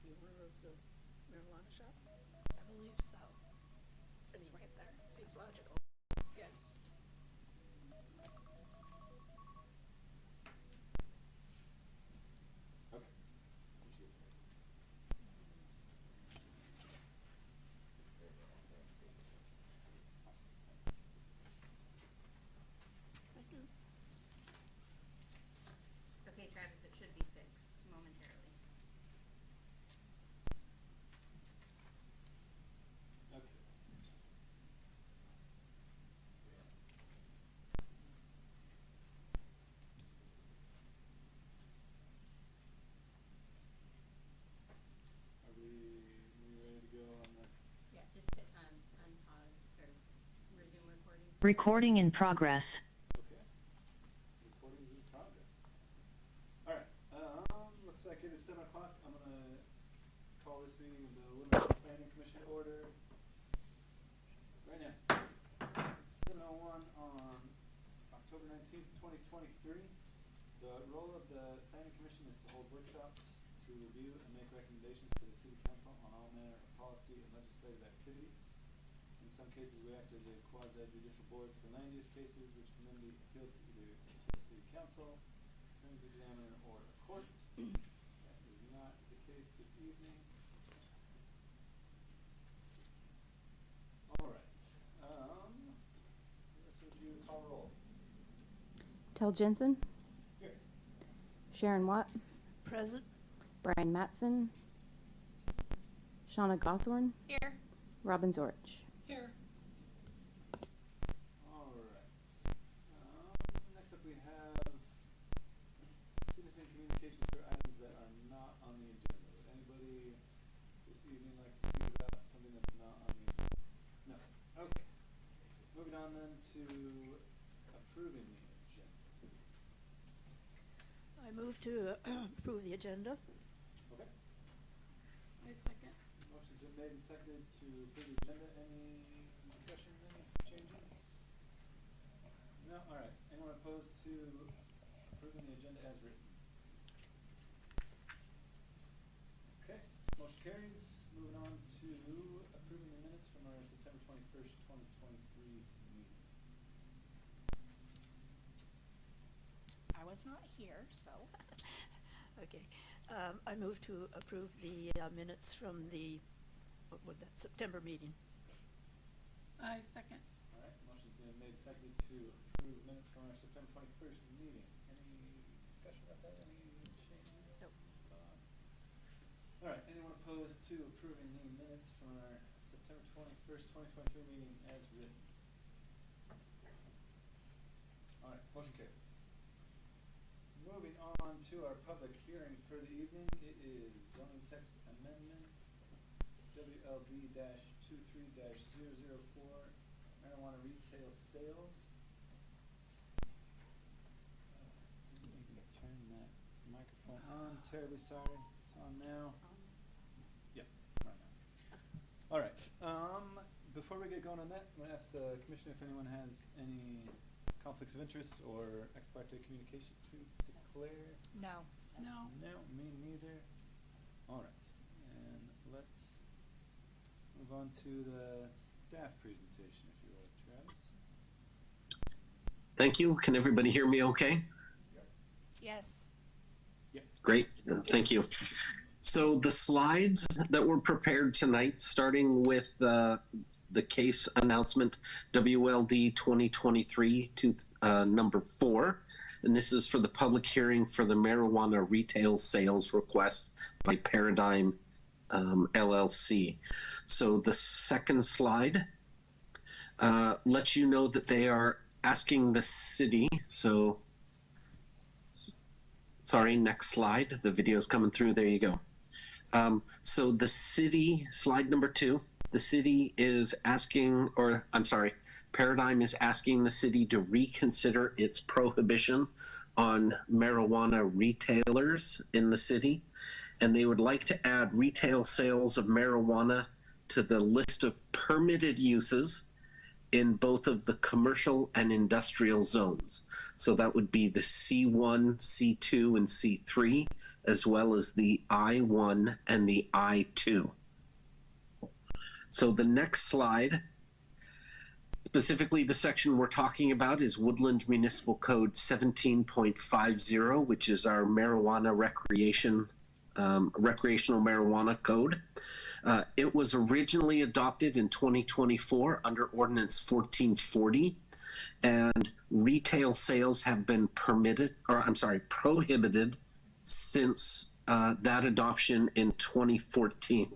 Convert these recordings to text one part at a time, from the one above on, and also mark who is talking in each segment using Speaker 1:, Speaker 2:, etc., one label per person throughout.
Speaker 1: the owner of the marijuana shop?
Speaker 2: I believe so. It's right there. Seems logical.
Speaker 1: Yes.
Speaker 3: Okay.
Speaker 1: Thank you.
Speaker 4: Okay, Travis, it should be fixed momentarily.
Speaker 3: Okay. Are we ready to go on the?
Speaker 4: Yeah, just hit unpause or resume recording.
Speaker 5: Recording in progress.
Speaker 3: Okay. Recording is in progress. All right. Looks like it is 7 o'clock. I'm gonna call this meeting of the Livingston Planning Commission to order. Right now. It's 7:01 on October 19th, 2023. The role of the Planning Commission is to hold workshops to review and make recommendations to the City Council on all manner of policy and legislative activities. In some cases, we act as a quasi-judicial board for land use cases, which can then be appealed to either the City Council, Attorney's Examiner, or a court. That is not the case this evening. All right. Melissa, would you call roll?
Speaker 6: Tel Jensen,
Speaker 3: Here.
Speaker 6: Sharon Watt,
Speaker 2: Present.
Speaker 6: Brian Matson, Shauna Gawthorne,
Speaker 2: Here.
Speaker 6: Robin Zorich.
Speaker 2: Here.
Speaker 3: All right. Next up, we have citizen communications for items that are not on the agenda. Would anybody this evening like to speak about something that's not on the agenda? No. Okay. Moving on then to approving the agenda.
Speaker 2: I move to approve the agenda.
Speaker 3: Okay.
Speaker 2: I second.
Speaker 3: Motion's been made and seconded to approve the agenda. Any discussion, any changes? No? All right. Anyone opposed to approving the agenda as written? Okay. Motion carries. Moving on to approving the minutes from our September 21st, 2023 meeting.
Speaker 2: I was not here, so. Okay. I move to approve the minutes from the, what was that, September meeting.
Speaker 7: I second.
Speaker 3: All right. Motion's been made and seconded to approve minutes from our September 21st meeting. Any discussion about that? Any changes?
Speaker 2: Nope.
Speaker 3: All right. Anyone opposed to approving the minutes from our September 21st, 2023 meeting as written? All right. Motion carries. Moving on to our public hearing for the evening, it is zoning text amendment WLD-23-004 marijuana retail sales. Didn't even turn that microphone on. Terribly sorry. It's on now. Yep, right now. All right. Before we get going on that, I'm going to ask the commissioner if anyone has any conflicts of interest or ex parte communication to declare.
Speaker 2: No.
Speaker 7: No.
Speaker 3: No, me neither. All right, and let's move on to the staff presentation, if you would, Travis.
Speaker 8: Thank you. Can everybody hear me okay?
Speaker 2: Yes.
Speaker 3: Yep.
Speaker 8: Great. Thank you. So the slides that were prepared tonight, starting with the case announcement, WLD 2023 to number 4. And this is for the public hearing for the marijuana retail sales request by Paradigm LLC. So the second slide lets you know that they are asking the city. So, sorry, next slide. The video's coming through. There you go. So the city, slide number 2, the city is asking, or I'm sorry, Paradigm is asking the city to reconsider its prohibition on marijuana retailers in the city, and they would like to add retail sales of marijuana to the list of permitted uses in both of the commercial and industrial zones. So that would be the C1, C2, and C3, as well as the I-1 and the I-2. So the next slide, specifically the section we're talking about is Woodland Municipal Code 17.50, which is our marijuana recreational marijuana code. It was originally adopted in 2024 under Ordinance 1440, and retail sales have been prohibited since that adoption in 2014.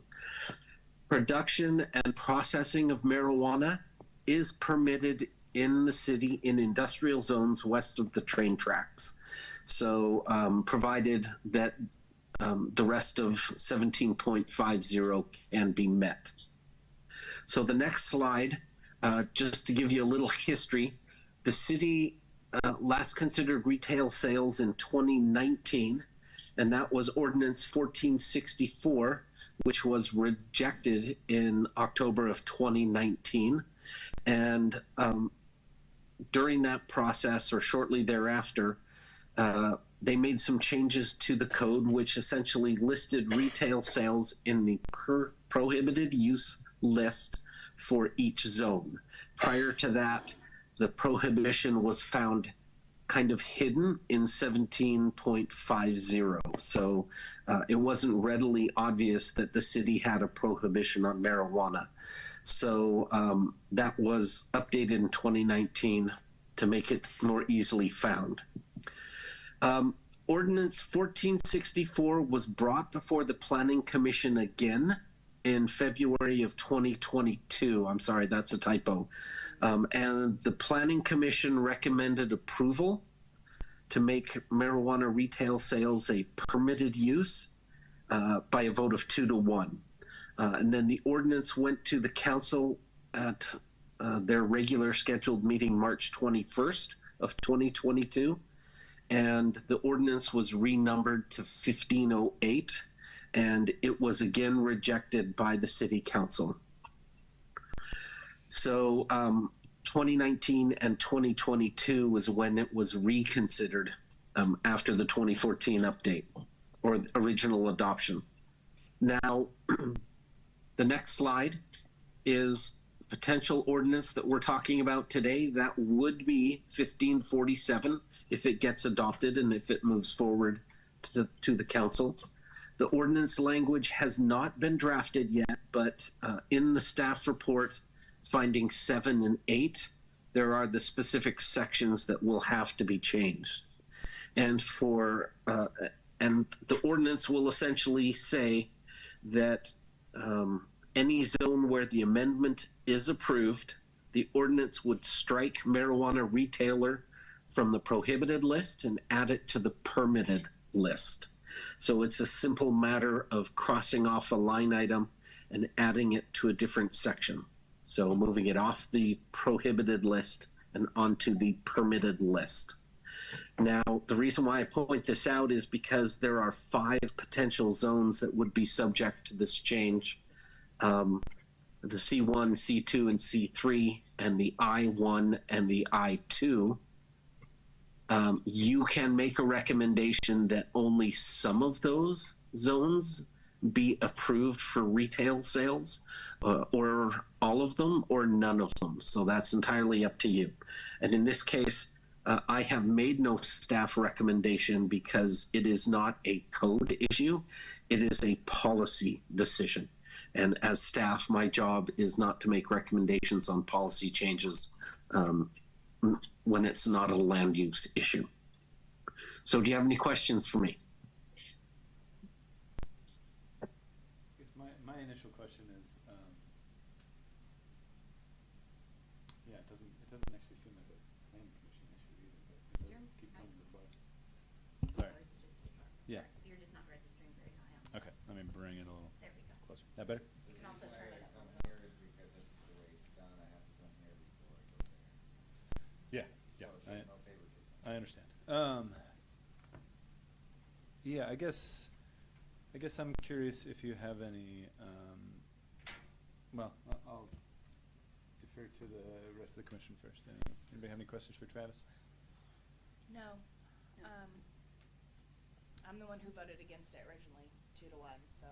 Speaker 8: Production and processing of marijuana is permitted in the city in industrial zones west of the train tracks. So provided that the rest of 17.50 can be met. So the next slide, just to give you a little history, the city last considered retail sales in 2019, and that was Ordinance 1464, which was rejected in October of 2019. And during that process, or shortly thereafter, they made some changes to the code, which essentially listed retail sales in the prohibited use list for each zone. Prior to that, the prohibition was found kind of hidden in 17.50. So it wasn't readily obvious that the city had a prohibition on marijuana. So that was updated in 2019 to make it more easily found. Ordinance 1464 was brought before the Planning Commission again in February of 2022. I'm sorry, that's a typo. And the Planning Commission recommended approval to make marijuana retail sales a permitted use by a vote of 2-1. And then the ordinance went to the council at their regular scheduled meeting March 21st of 2022. And the ordinance was renumbered to 1508, and it was again rejected by the city council. So 2019 and 2022 was when it was reconsidered after the 2014 update or original adoption. Now, the next slide is the potential ordinance that we're talking about today. That would be 1547 if it gets adopted and if it moves forward to the council. The ordinance language has not been drafted yet, but in the staff report, findings 7 and 8, there are the specific sections that will have to be changed. And and the ordinance will essentially say that any zone where the amendment is approved, the ordinance would strike marijuana retailer from the prohibited list and add it to the permitted list. So it's a simple matter of crossing off a line item and adding it to a different section. So moving it off the prohibited list and onto the permitted list. Now, the reason why I point this out is because there are 5 potential zones that would be subject to this change. The C1, C2, and C3, and the I1 and the I2. You can make a recommendation that only some of those zones be approved for retail sales, or all of them, or none of them. So that's entirely up to you. And in this case, I have made no staff recommendation because it is not a code issue. It is a policy decision. And as staff, my job is not to make recommendations on policy changes when it's not a land use issue. So do you have any questions for me?
Speaker 3: I guess my initial question is, yeah, it doesn't actually seem like a planning commission issue either, but it does keep coming before. Sorry.
Speaker 4: Ours is just a car.
Speaker 3: Yeah.
Speaker 4: You're just not registering very high on.
Speaker 3: Okay, let me bring it a little
Speaker 4: There we go.
Speaker 3: closer. That better?
Speaker 4: You can also turn it up a little.
Speaker 9: Here is because this is the way it's done, I have to come here before I go there.
Speaker 3: Yeah, yeah.
Speaker 9: So there's no favoritism.
Speaker 3: I understand. Yeah, I guess I'm curious if you have any. Well, I'll defer to the rest of the commission first. Anybody have any questions for Travis?
Speaker 1: No.
Speaker 10: I'm the one who voted against it originally, 2-1, so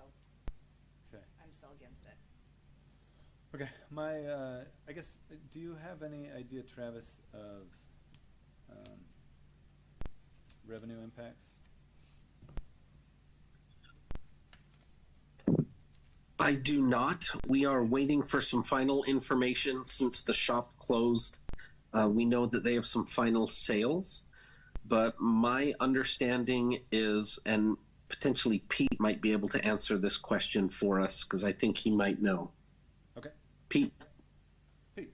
Speaker 3: Okay.
Speaker 10: I'm still against it.
Speaker 3: Okay, I guess, do you have any idea, Travis, of revenue impacts?
Speaker 8: I do not. We are waiting for some final information since the shop closed. We know that they have some final sales, but my understanding is, and potentially Pete might be able to answer this question for us because I think he might know.
Speaker 3: Okay.
Speaker 8: Pete.
Speaker 3: Pete.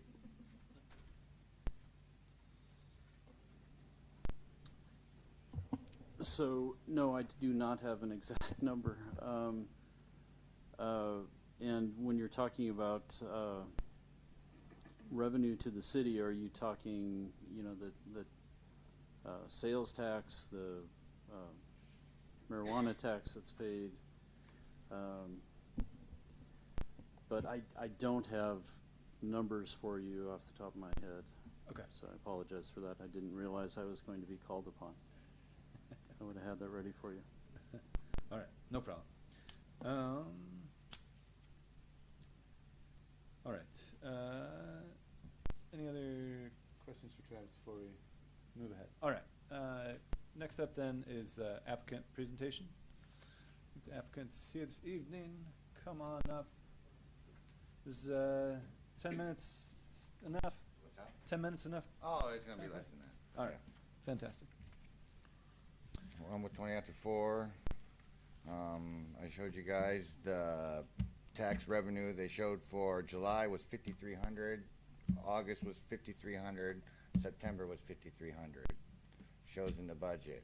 Speaker 11: So, no, I do not have an exact number. And when you're talking about revenue to the city, are you talking, the sales tax, the marijuana tax that's paid? But I don't have numbers for you off the top of my head.
Speaker 3: Okay.
Speaker 11: So I apologize for that. I didn't realize I was going to be called upon. I would have had that ready for you.
Speaker 3: All right, no problem. All right. Any other questions for Travis before we move ahead? All right. Next up then is applicant presentation. The applicants here this evening. Come on up. Is 10 minutes enough?
Speaker 9: What's that?
Speaker 3: 10 minutes enough?
Speaker 9: Oh, it's gonna be less than that.
Speaker 3: All right. Fantastic.
Speaker 9: Well, I'm with 20 after 4. I showed you guys the tax revenue they showed for July was 5,300, August was 5,300, September was 5,300. Shows in the budget.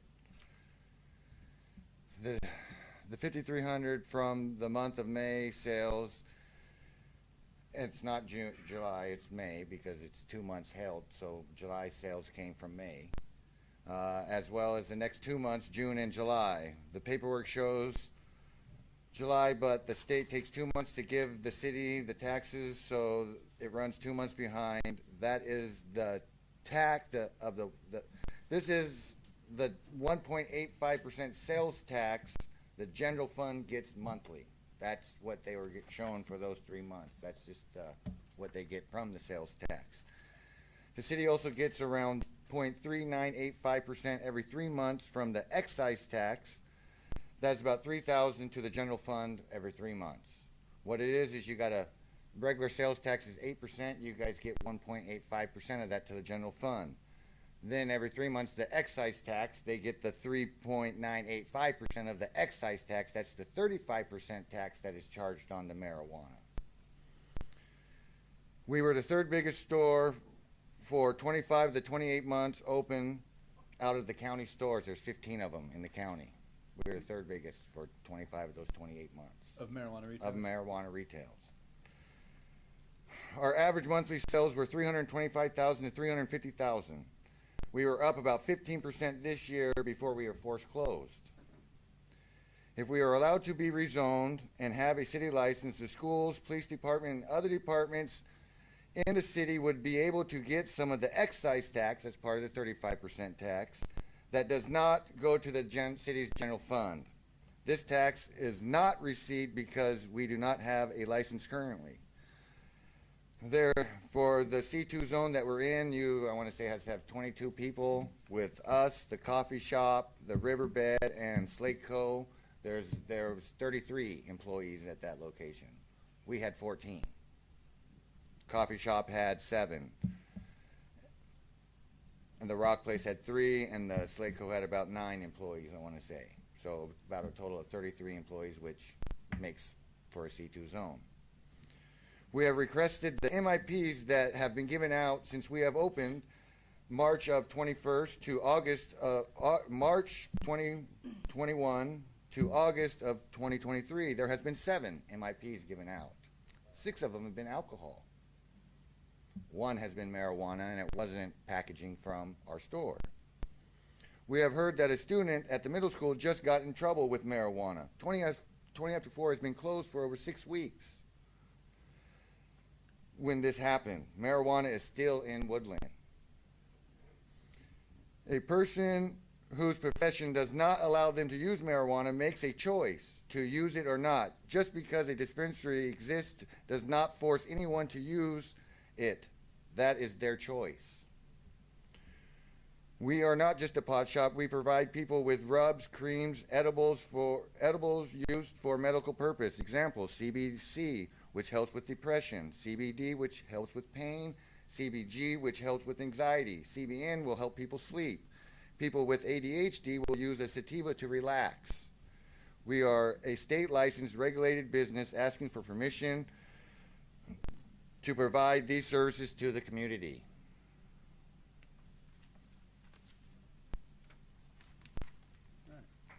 Speaker 9: The 5,300 from the month of May sales. It's not June, July, it's May because it's 2 months held, so July sales came from May. As well as the next 2 months, June and July. The paperwork shows July, but the state takes 2 months to give the city the taxes, so it runs 2 months behind. That is the this is the 1.85% sales tax the general fund gets monthly. That's what they were shown for those 3 months. That's just what they get from the sales tax. The city also gets around 0.3985% every 3 months from the excise tax. That's about $3,000 to the general fund every 3 months. What it is you got a regular sales tax is 8%. You guys get 1.85% of that to the general fund. Then every 3 months, the excise tax, they get the 3.985% of the excise tax. That's the 35% tax that is charged on the marijuana. We were the third biggest store for 25 of the 28 months open out of the county stores. There's 15 of them in the county. We were the third biggest for 25 of those 28 months.
Speaker 3: Of marijuana retail?
Speaker 9: Of marijuana retails. Our average monthly sales were $325,000 to $350,000. We were up about 15% this year before we were forced closed. If we are allowed to be rezoned and have a city license, the schools, police department, and other departments in the city would be able to get some of the excise tax as part of the 35% tax that does not go to the city's general fund. This tax is not received because we do not have a license currently. There, for the C2 zone that we're in, I want to say has to have 22 people with us, the coffee shop, the Riverbed, and Slate Co. There was 33 employees at that location. We had 14. Coffee shop had 7. And the Rock Place had 3, and the Slate Co. had about 9 employees, I want to say. So about a total of 33 employees, which makes for a C2 zone. We have requested the MIPs that have been given out since we have opened March of 21st to August, March 2021 to August of 2023. There has been 7 MIPs given out. 6 of them have been alcohol. 1 has been marijuana, and it wasn't packaging from our store. We have heard that a student at the middle school just got in trouble with marijuana. 20 after 4 has been closed for over 6 weeks. When this happened, marijuana is still in Woodland. A person whose profession does not allow them to use marijuana makes a choice to use it or not. Just because a dispensary exists does not force anyone to use it. That is their choice. We are not just a pot shop. We provide people with rubs, creams, edibles used for medical purpose. Examples: CBC, which helps with depression; CBD, which helps with pain; CBG, which helps with anxiety; CBN will help people sleep. People with ADHD will use a sativa to relax. We are a state licensed regulated business asking for permission to provide these services to the community.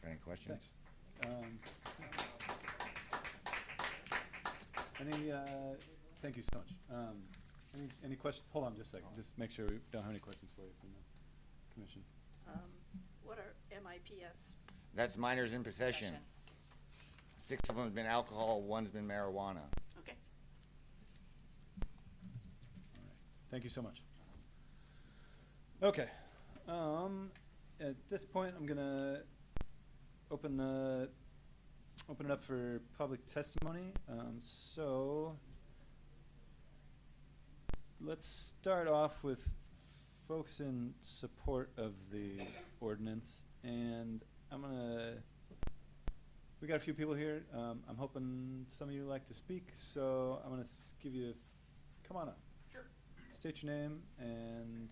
Speaker 9: Any questions?
Speaker 3: Thank you so much. Any questions? Hold on just a second. Just make sure we don't have any questions for you from the commission.
Speaker 2: What are MIPS?
Speaker 9: That's minors in possession. 6 of them have been alcohol, 1's been marijuana.
Speaker 2: Okay.
Speaker 3: All right. Thank you so much. Okay. At this point, I'm gonna open it up for public testimony. So let's start off with folks in support of the ordinance, and we got a few people here. I'm hoping some of you like to speak, so I'm gonna give you come on up.
Speaker 12: Sure.
Speaker 3: State your name and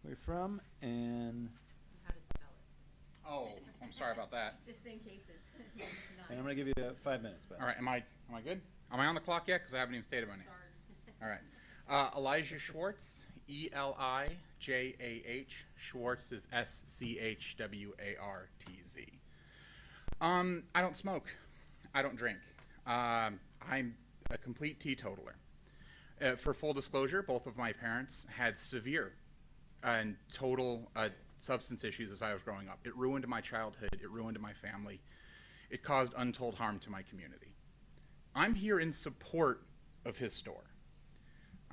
Speaker 3: where you're from, and
Speaker 4: How to spell it.
Speaker 12: Oh, I'm sorry about that.
Speaker 4: Just in case it's not.
Speaker 3: I'm gonna give you 5 minutes.
Speaker 12: All right, am I good? Am I on the clock yet? Because I haven't even stated my name. All right. Elijah Schwartz, Elijah. Schwartz is Schwartz. I don't smoke. I don't drink. I'm a complete teetotaler. For full disclosure, both of my parents had severe and total substance issues as I was growing up. It ruined my childhood. It ruined my family. It caused untold harm to my community. I'm here in support of his store.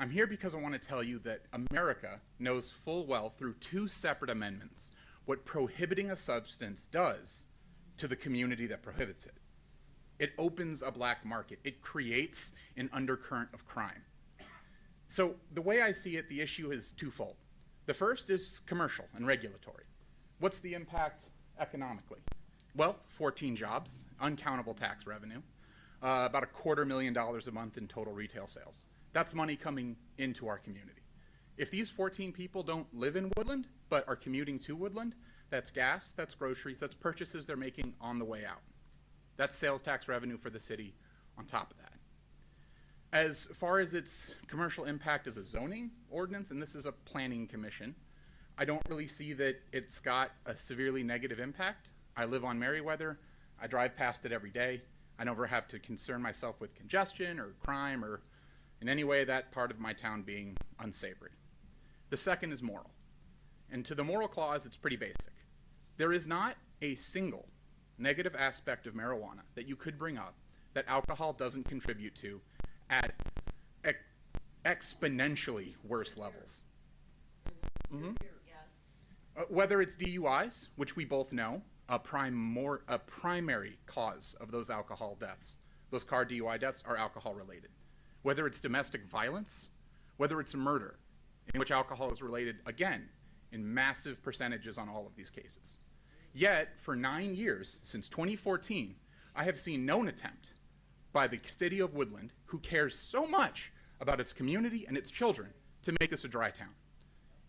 Speaker 12: I'm here because I want to tell you that America knows full well through 2 separate amendments what prohibiting a substance does to the community that prohibits it. It opens a black market. It creates an undercurrent of crime. So the way I see it, the issue is twofold. The first is commercial and regulatory. What's the impact economically? Well, 14 jobs, uncountable tax revenue, about $250,000 a month in total retail sales. That's money coming into our community. If these 14 people don't live in Woodland, but are commuting to Woodland, that's gas, that's groceries, that's purchases they're making on the way out. That's sales tax revenue for the city on top of that. As far as its commercial impact as a zoning ordinance, and this is a planning commission, I don't really see that it's got a severely negative impact. I live on Merriweather. I drive past it every day. I never have to concern myself with congestion or crime or in any way that part of my town being unsavory. The second is moral. And to the moral clause, it's pretty basic. There is not a single negative aspect of marijuana that you could bring up that alcohol doesn't contribute to at exponentially worse levels. Mm-hmm.
Speaker 4: Yes.
Speaker 12: Whether it's DUIs, which we both know, a primary cause of those alcohol deaths, those car DUI deaths are alcohol related. Whether it's domestic violence, whether it's murder, in which alcohol is related, again, in massive percentages on all of these cases. Yet, for 9 years, since 2014, I have seen no attempt by the city of Woodland, who cares so much about its community and its children, to make this a dry town.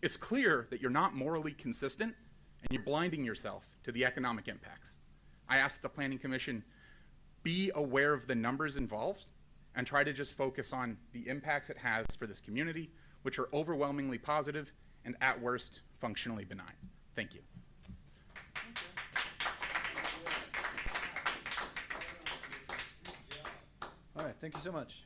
Speaker 12: It's clear that you're not morally consistent and you're blinding yourself to the economic impacts. I asked the Planning Commission, be aware of the numbers involved and try to just focus on the impacts it has for this community, which are overwhelmingly positive and at worst, functionally benign. Thank you.
Speaker 3: All right, thank you so much.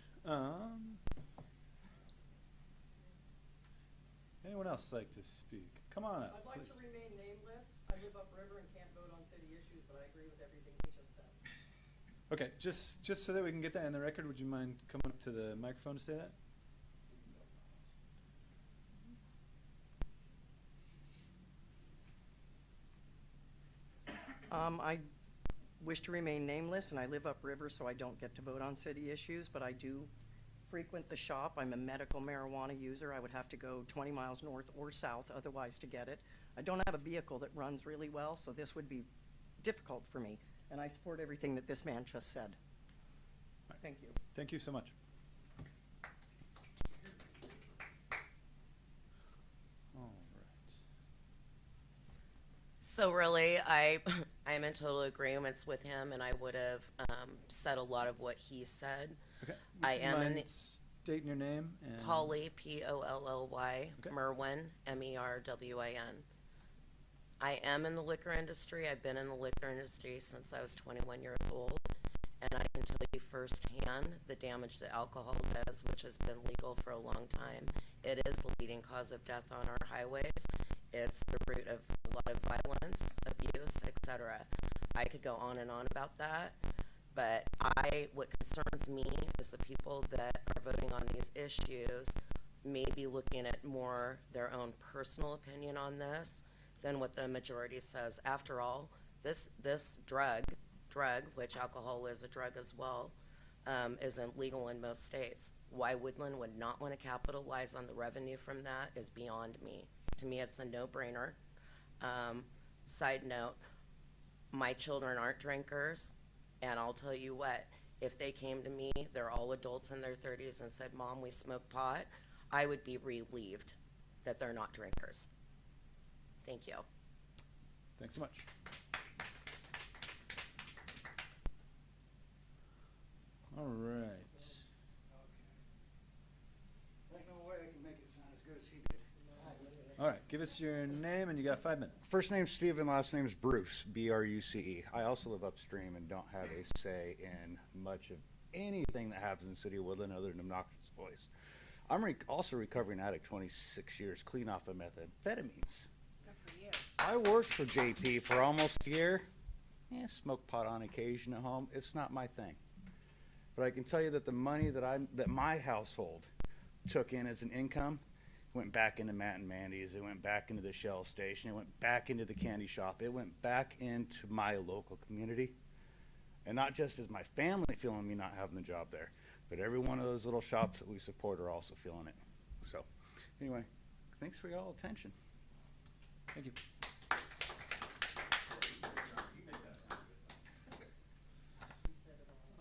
Speaker 3: Anyone else like to speak? Come on up,
Speaker 13: I'd like
Speaker 3: please.
Speaker 13: to remain nameless. I live upriver and can't vote on city issues, but I agree with everything he just said.
Speaker 3: Okay, just so that we can get that in the record, would you mind coming up to the microphone to say that?
Speaker 13: I wish to remain nameless, and I live upriver, so I don't get to vote on city issues, but I do frequent the shop. I'm a medical marijuana user. I would have to go 20 miles north or south otherwise to get it. I don't have a vehicle that runs really well, so this would be difficult for me, and I support everything that this man just said. Thank you.
Speaker 3: Thank you so much. All right.
Speaker 14: So really, I'm in total agreement with him, and I would have said a lot of what he said.
Speaker 3: Okay.
Speaker 14: I am in
Speaker 3: Mind
Speaker 14: the
Speaker 3: stating your name and
Speaker 14: Polly, Polly,
Speaker 3: Okay.
Speaker 14: Merwin, Merwin. I am in the liquor industry. I've been in the liquor industry since I was 21 years old, and I can tell you firsthand the damage that alcohol does, which has been legal for a long time. It is the leading cause of death on our highways. It's the root of a lot of violence, abuse, etc. I could go on and on about that, but what concerns me is the people that are voting on these issues may be looking at more their own personal opinion on this than what the majority says. After all, this drug, which alcohol is a drug as well, isn't legal in most states. Why Woodland would not want to capitalize on the revenue from that is beyond me. To me, it's a no-brainer. Side note, my children aren't drinkers, and I'll tell you what, if they came to me, they're all adults in their 30s, and said, Mom, we smoke pot, I would be relieved that they're not drinkers. Thank you.
Speaker 3: thanks so much. All right. All right, give us your name and you got 5 minutes.
Speaker 15: First name's Steven, last name's Bruce, Bruce. I also live upstream and don't have a say in much of anything that happens in the city of Woodland other than obnoxious voice. I'm also a recovering addict, 26 years, clean off of methamphetamines.
Speaker 10: Good for you.
Speaker 15: I worked for JP for almost a year. Smoke pot on occasion at home. It's not my thing. But I can tell you that the money that my household took in as an income went back into Matt and Mandy's. It went back into the Shell station. It went back into the candy shop. It went back into my local community. And not just as my family feeling me not having the job there, but every one of those little shops that we support are also feeling it. So anyway, thanks for y'all attention.
Speaker 3: Thank you.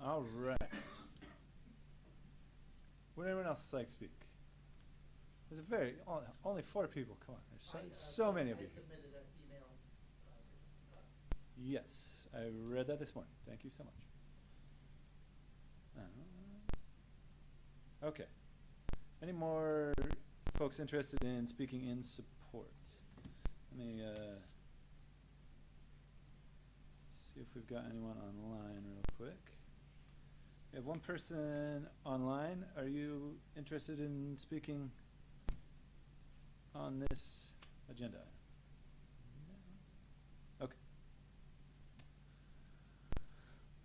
Speaker 3: All right. Would anyone else like to speak? There's only 4 people. Come on, there's so many of you.
Speaker 13: I submitted an email.
Speaker 3: Yes, I read that this morning. Thank you so much. Okay. Any more folks interested in speaking in support? Let me see if we've got anyone online real quick. We have one person online. Are you interested in speaking on this agenda? Okay.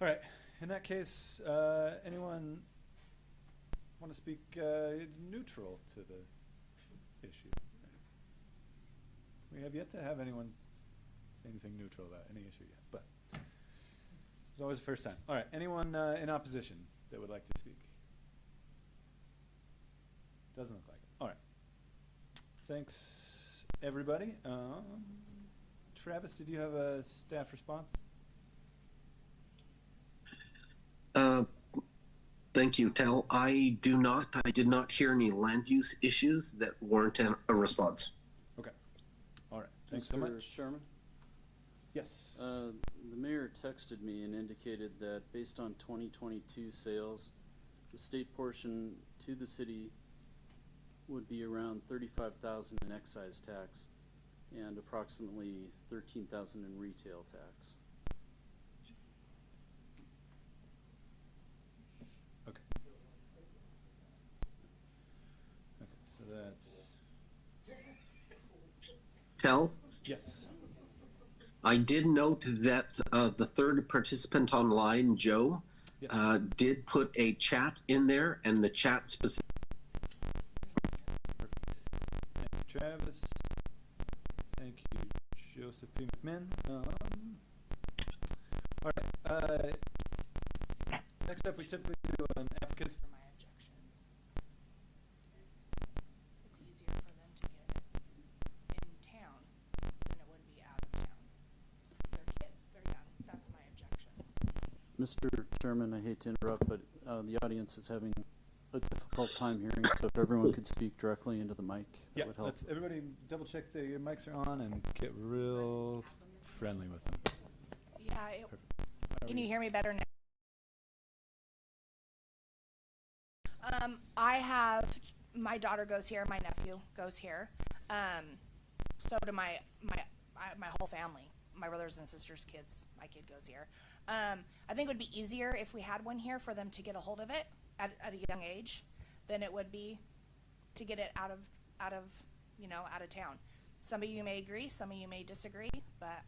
Speaker 3: All right. In that case, anyone want to speak neutral to the issue? We have yet to have anyone say anything neutral about any issue yet, but it's always the first time. All right. Anyone in opposition that would like to speak? Doesn't look like it. All right. Thanks, everybody. Travis, did you have a staff response?
Speaker 8: Thank you, Tal. I did not hear any land use issues that warrant a response.
Speaker 3: Okay. All right. Thanks so much.
Speaker 11: Mr. Chairman?
Speaker 3: Yes.
Speaker 11: The mayor texted me and indicated that based on 2022 sales, the state portion to the city would be around $35,000 in excise tax and approximately $13,000 in retail tax.
Speaker 3: Okay. Okay, so that's...
Speaker 8: Tal?
Speaker 3: Yes.
Speaker 8: I did note that the third participant online, Joe,
Speaker 3: Yes.
Speaker 8: did put a chat in there, and the chat specific.
Speaker 3: Perfect. Thank you, Travis. Thank you, Joseph P. McMinn. All right. Next up, we typically do applicants.
Speaker 10: For my objections. It's easier for them to get it in town than it would be out of town. 'Cause they're kids, they're young, that's my objection.
Speaker 11: Mr. Chairman, I hate to interrupt, but the audience is having a difficult time hearing, so if everyone could speak directly into the mic, that
Speaker 3: Yeah,
Speaker 11: would help.
Speaker 3: let's everybody double check that your mics are on and get real friendly with them.
Speaker 10: Yeah,
Speaker 3: Are
Speaker 10: can
Speaker 3: we-
Speaker 10: you hear me better now? I have, my daughter goes here, my nephew goes here. So do my whole family, my brothers and sisters' kids, my kid goes here. I think it would be easier if we had one here for them to get a hold of it at a young age than it would be to get it out of town. Some of you may agree, some of you may disagree, but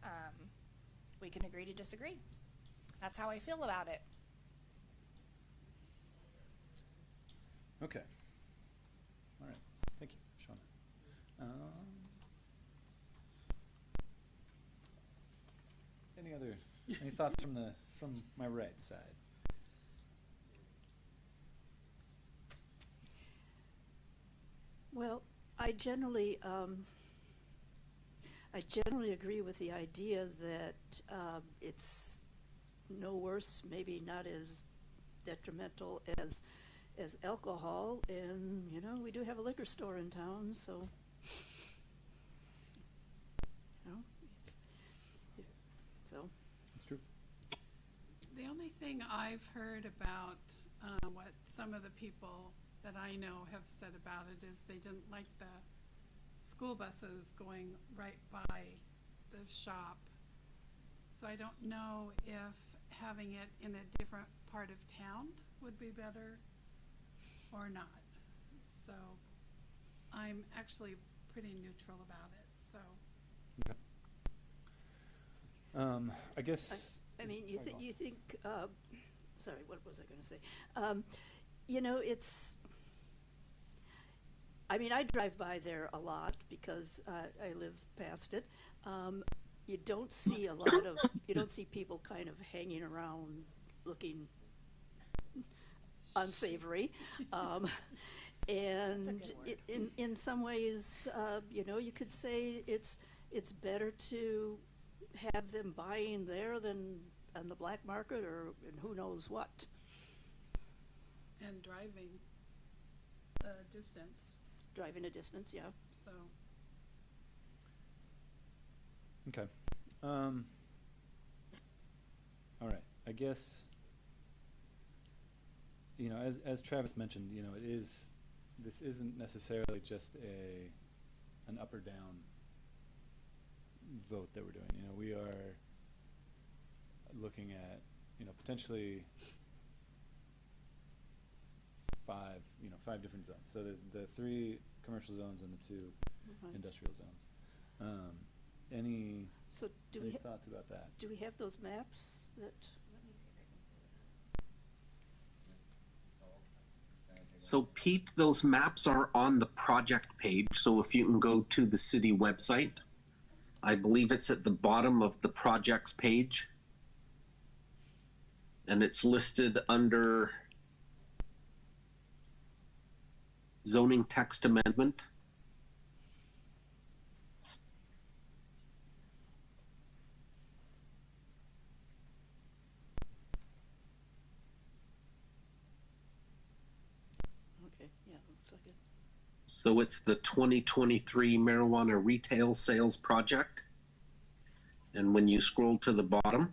Speaker 10: we can agree to disagree. That's how I feel about it.
Speaker 3: Okay. All right. Thank you, Shauna. Any thoughts from my right side?
Speaker 2: Well, I generally agree with the idea that it's no worse, maybe not as detrimental as alcohol, and we do have a liquor store in town, so so.
Speaker 3: That's true.
Speaker 7: The only thing I've heard about what some of the people that I know have said about it is they didn't like the school buses going right by the shop. So I don't know if having it in a different part of town would be better or not. So I'm actually pretty neutral about it, so.
Speaker 3: Okay. I guess.
Speaker 2: I mean, you
Speaker 3: sorry,
Speaker 2: think,
Speaker 3: go on.
Speaker 2: sorry, what was I gonna say? It's, I mean, I drive by there a lot because I live past it. You don't see you don't see people kind of hanging around looking unsavory. And in some ways, you could say it's better to have them buying there than on the black market or in who knows what.
Speaker 7: And driving a distance,
Speaker 2: Driving a distance, yeah.
Speaker 7: so.
Speaker 3: Okay. All right. I guess, as Travis mentioned, this isn't necessarily just an up or down vote that we're doing. We are looking at, potentially five different zones. So the 3 commercial zones and the 2 industrial zones. Any
Speaker 2: So do we
Speaker 3: thoughts about that?
Speaker 2: do we have those maps that?
Speaker 8: So Pete, those maps are on the project page. So if you can go to the city website, I believe it's at the bottom of the projects page. And it's listed under zoning text amendment.
Speaker 2: Okay, yeah, looks like it.
Speaker 8: So it's the 2023 marijuana retail sales project. And when you scroll to the bottom,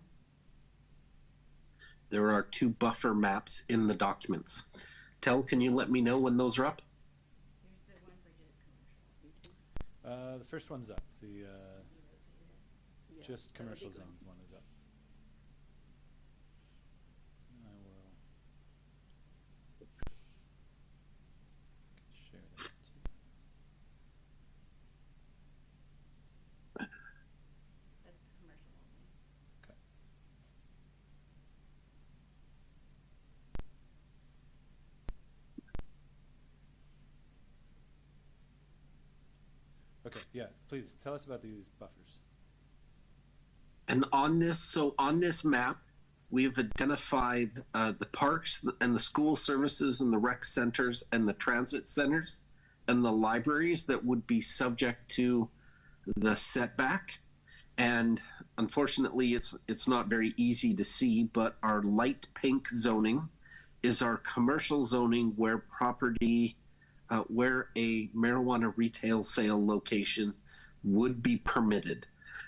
Speaker 8: there are 2 buffer maps in the documents. Tel, can you let me know when those are up?
Speaker 4: There's the one for just commercial.
Speaker 3: The first one's up. The
Speaker 2: Yeah,
Speaker 3: just
Speaker 2: that would be
Speaker 3: commercial
Speaker 2: good.
Speaker 3: zones one is up. I will share that too.
Speaker 4: That's the commercial only.
Speaker 3: Okay. Okay, yeah, please tell us about these buffers.
Speaker 8: And on this map, we've identified the parks and the school services and the rec centers and the transit centers and the libraries that would be subject to the setback. And unfortunately, it's not very easy to see, but our light pink zoning is our commercial zoning where property, where a marijuana retail sale location would be permitted.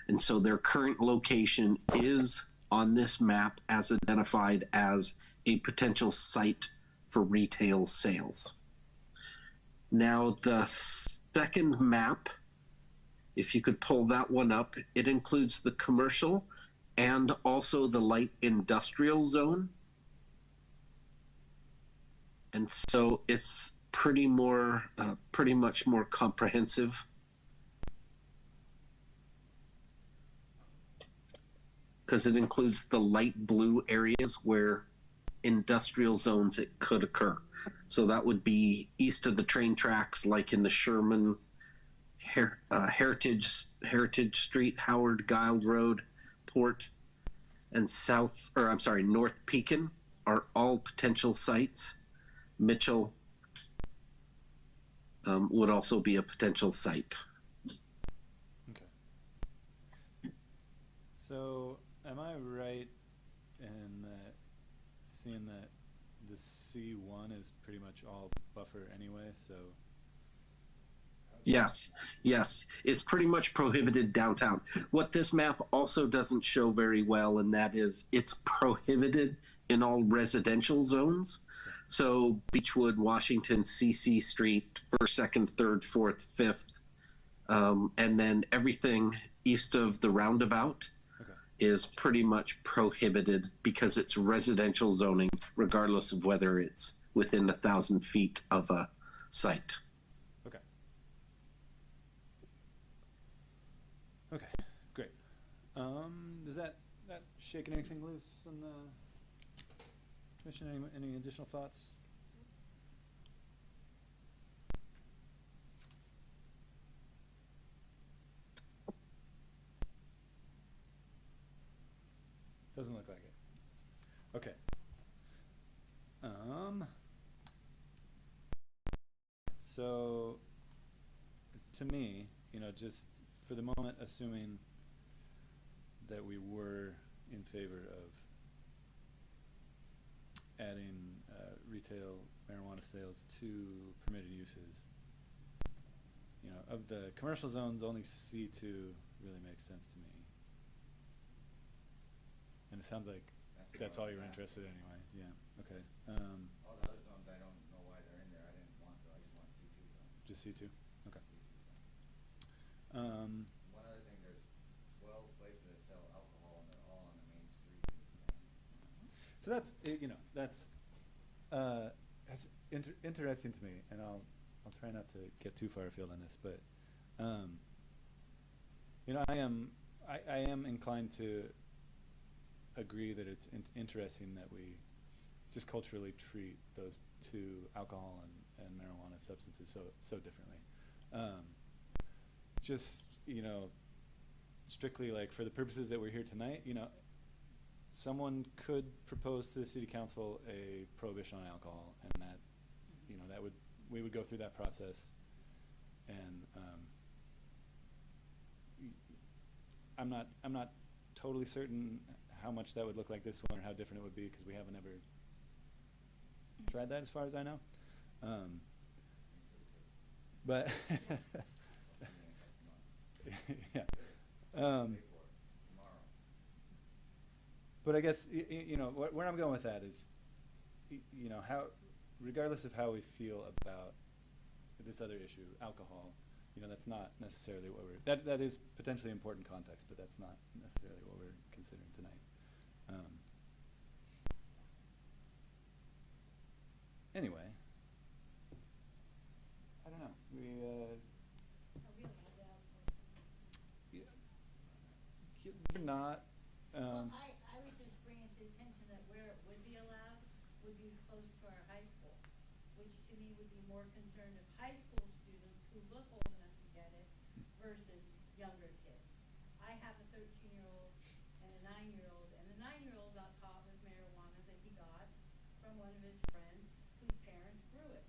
Speaker 8: And so their current location is on this map as identified as a potential site for retail sales. Now, the second map, if you could pull that one up, it includes the commercial and also the light industrial zone. And so it's pretty much more comprehensive. Because it includes the light blue areas where industrial zones it could occur. So that would be east of the train tracks, like in the Sherman, Heritage Street, Howard, Guild Road, Port, and North Pekin are all potential sites. Mitchell would also be a potential site.
Speaker 3: Okay. So, am I right in that seeing that the C1 is pretty much all buffer anyway, so?
Speaker 8: Yes, it's pretty much prohibited downtown. What this map also doesn't show very well, and that is it's prohibited in all residential zones. So Beechwood, Washington, CC Street, 1st, 2nd, 3rd, 4th, 5th, and then everything east of the roundabout is pretty much prohibited because it's residential zoning, regardless of whether it's within 1,000 feet of a site.
Speaker 3: Okay. Okay, great. Does that shake anything loose on the commission? Any additional thoughts? Doesn't look like it. Okay. So, to me, just for the moment, assuming that we were in favor of adding retail marijuana sales to permitted uses, of the commercial zones, only C2 really makes sense to me. And it sounds like that's all you're interested in anyway. Yeah. Okay.
Speaker 9: All the other zones, I don't know why they're in there. I didn't want to. I just want C2 zones.
Speaker 3: Just C2. Okay.
Speaker 9: One other thing, there's 12 places that sell alcohol, and they're all on the main street in this town.
Speaker 3: So that's that's interesting to me, and I'll try not to get too far afield on this, but I am inclined to agree that it's interesting that we just culturally treat those two, alcohol and marijuana substances, so differently. Just strictly like for the purposes that we're here tonight, someone could propose to the city council a prohibition on alcohol, and that we would go through that process, and I'm not totally certain how much that would look like this one or how different it would be, because we haven't ever tried that as far as I know. But yeah. But I guess where I'm going with that is, how, regardless of how we feel about this other issue, alcohol, that's not necessarily what that is potentially important context, but that's not necessarily what we're considering tonight. Anyway, I don't know. You're not.
Speaker 16: Well, I was just bringing to attention that where it would be allowed would be close to our high school, which to me would be more concerned of high school students who look old enough to get it versus younger kids. I have a 13-year-old and a 9-year-old, and the 9-year-old got caught with got from one of his friends whose parents grew it.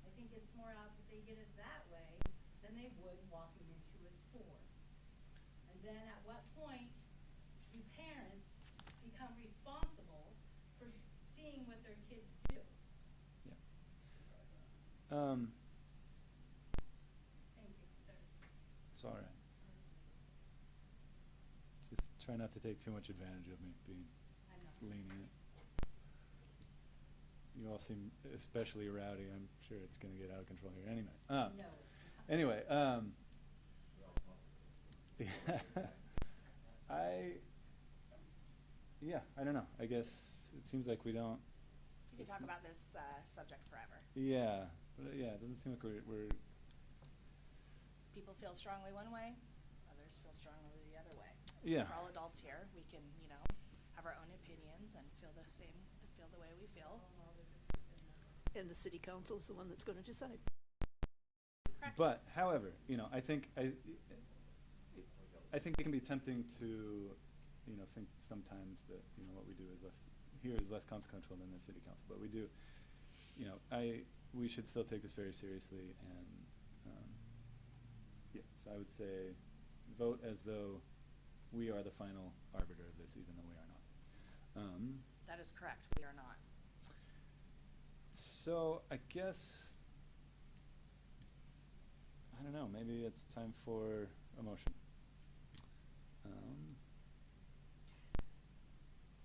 Speaker 16: I think it's more out that they get it that way than they would walking into a store. And then at what point do parents become responsible for seeing what their kids do? Thank you, sir.
Speaker 17: It's all right. Just try not to take too much advantage of me being lenient. You all seem especially rowdy. I'm sure it's going to get out of control here. Anyway, anyway, I don't know. I guess it seems like we don't.
Speaker 10: You can talk about this subject forever.
Speaker 17: Yeah, but it doesn't seem like we're.
Speaker 10: People feel strongly one way, others feel strongly the other way.
Speaker 17: Yeah.
Speaker 10: We're all adults here. We can, have our own opinions and feel the way we feel.
Speaker 2: And the city council is the one that's going to decide.
Speaker 10: Correct.
Speaker 17: But, however, I think it can be tempting to, think sometimes that what we do is less consequential than the city council. But we do, we should still take this very seriously, and so I would say, vote as though we are the final arbiter of this, even though we are not.
Speaker 10: That is correct. We are not.
Speaker 17: So I guess, I don't know, maybe it's time for a motion.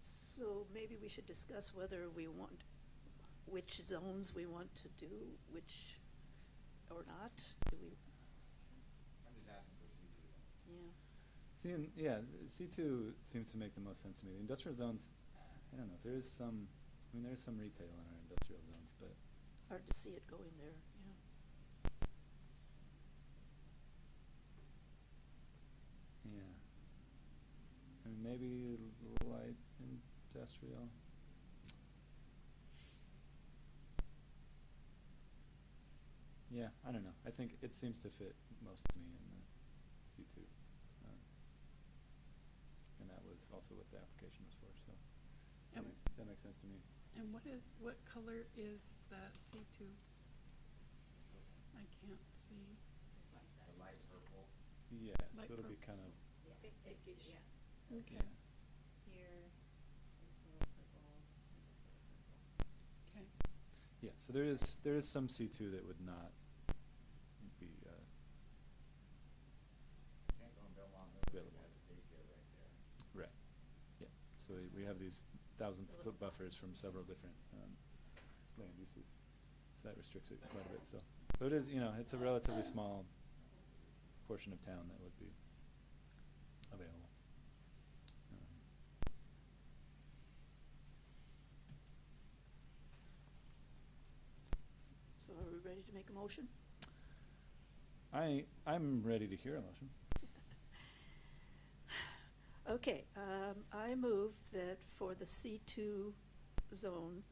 Speaker 2: So maybe we should discuss whether we want, which zones we want to do, which, or not. Do we?
Speaker 9: I'm just asking for C2.
Speaker 2: Yeah.
Speaker 17: C2 seems to make the most sense to me. The industrial zones, I don't know, there's some retail in our industrial zones, but.
Speaker 2: Hard to see it going there,
Speaker 17: Yeah. I mean, maybe light industrial. Yeah, I don't know. I think it seems to fit most to me in the C2. And that was also what the application was for, so that makes sense to me.
Speaker 7: And what color is that C2? I can't see.
Speaker 9: A light purple.
Speaker 17: Yeah,
Speaker 7: Light
Speaker 17: so it'll be
Speaker 7: purple.
Speaker 17: kind of,
Speaker 7: Okay.
Speaker 4: Here is the little purple,
Speaker 7: Okay.
Speaker 17: yeah, so there is some C2 that would not be,
Speaker 9: Can't go in Belmont,
Speaker 17: Available.
Speaker 9: has a daycare right there.
Speaker 17: right, yeah. So we have these 1,000-foot buffers from several different land uses. So that restricts it quite a bit still. So it is, it's a relatively small portion of town that would be available.
Speaker 2: So are we ready to make a motion?
Speaker 17: I'm ready to hear a motion.
Speaker 2: Okay, I move that for the C2 zone,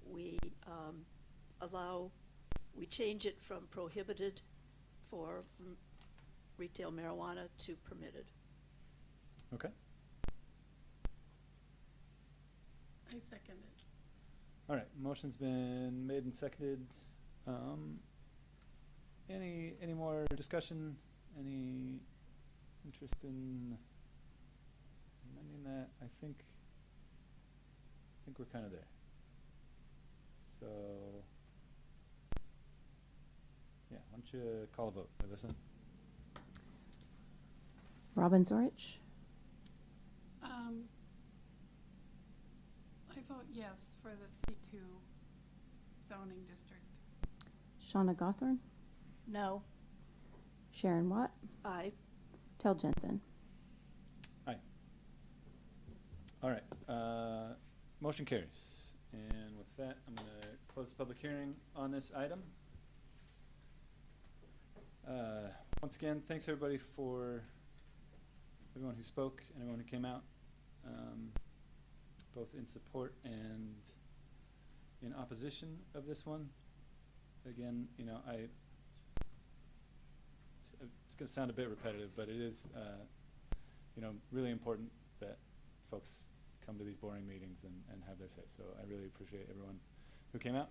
Speaker 2: we we change it from prohibited for retail marijuana to permitted.
Speaker 17: Okay.
Speaker 7: I second it.
Speaker 17: All right, motion's been made and seconded. Any more discussion? Any interest in amending that? I think we're kind of there. So, yeah, why don't you call a vote, Alyssa?
Speaker 6: Robin Zorich,
Speaker 7: I vote yes for the C2 zoning district.
Speaker 6: Shauna Gothorn,
Speaker 10: No.
Speaker 6: Sharon Watt,
Speaker 2: Aye.
Speaker 6: Tel Jensen.
Speaker 17: Aye. All right, motion carries. And with that, I'm going to close the public hearing on this item. Once again, thanks everybody for everyone who spoke and everyone who came out, both in support and in opposition of this one. Again, it's going to sound a bit repetitive, but it is, really important that folks come to these boring meetings and have their say. So I really appreciate everyone who came out.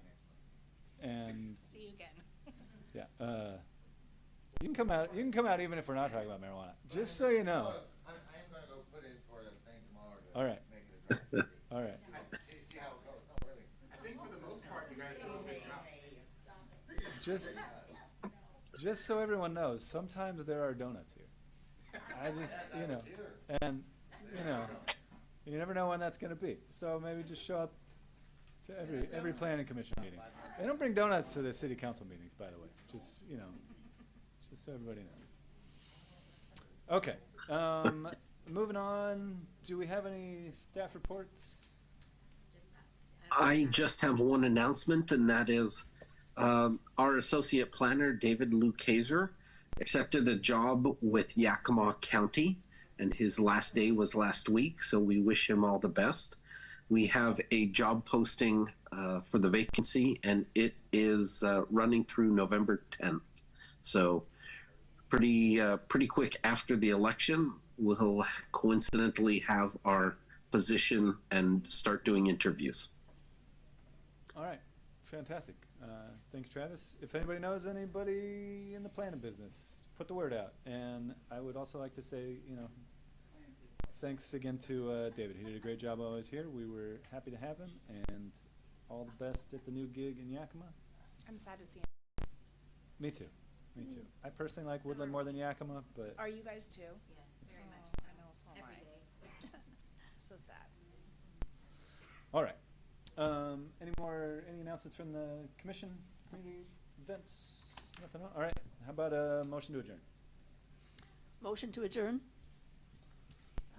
Speaker 17: And
Speaker 10: See you again.
Speaker 17: yeah, you can come out. You can come out even if we're not talking about marijuana. Just so you know.
Speaker 9: I am gonna go put in for the thing tomorrow to
Speaker 17: All right.
Speaker 9: make it a draft.
Speaker 17: All right.
Speaker 9: See how it goes. No, really.
Speaker 12: I think for the most part, you guys do a good job.
Speaker 17: Just so everyone knows, sometimes there are donuts here. I just, you know, and you know, you never know when that's going to be. So maybe just show up to every planning commission meeting. They don't bring donuts to the city council meetings, by the way. Just, you know, just so everybody knows. Okay. Moving on. Do we have any staff reports?
Speaker 8: I just have one announcement, and that is our associate planner, David Lukaser, accepted a job with Yakima County, and his last day was last week, so we wish him all the best. We have a job posting for the vacancy, and it is running through November 10th. So pretty quick after the election, we'll coincidentally have our position and start doing interviews.
Speaker 17: All right. Fantastic. Thanks, Travis. If anybody knows anybody in the planning business, put the word out. And I would also like to say, you know, thanks again to David. He did a great job while I was here. We were happy to have him, and all the best at the new gig in Yakima.
Speaker 10: I'm sad to see him.
Speaker 17: Me too. Me too. I personally like Woodland more than Yakima, but
Speaker 10: Are you guys too?
Speaker 4: Yes, very much
Speaker 10: Oh,
Speaker 4: so.
Speaker 10: I know, so am
Speaker 4: Every
Speaker 10: I.
Speaker 4: day.
Speaker 10: So sad.
Speaker 17: all right. Any announcements from the commission? Community events? Nothing else? All right. How about a motion to adjourn?
Speaker 2: Motion to adjourn?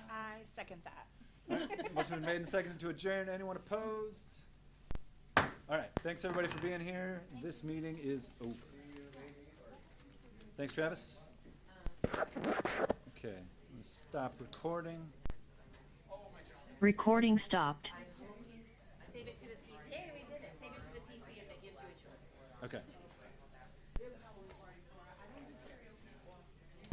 Speaker 10: I second that.
Speaker 17: All right. Motion been made and seconded to adjourn. Anyone opposed? All right. Thanks everybody for being here. This meeting is over. Thanks, Travis. Okay. I'm gonna stop recording.
Speaker 5: Recording stopped.
Speaker 4: Save it to the PC. Hey, we did it. Save it to the PC if it gives you a choice.
Speaker 17: Okay.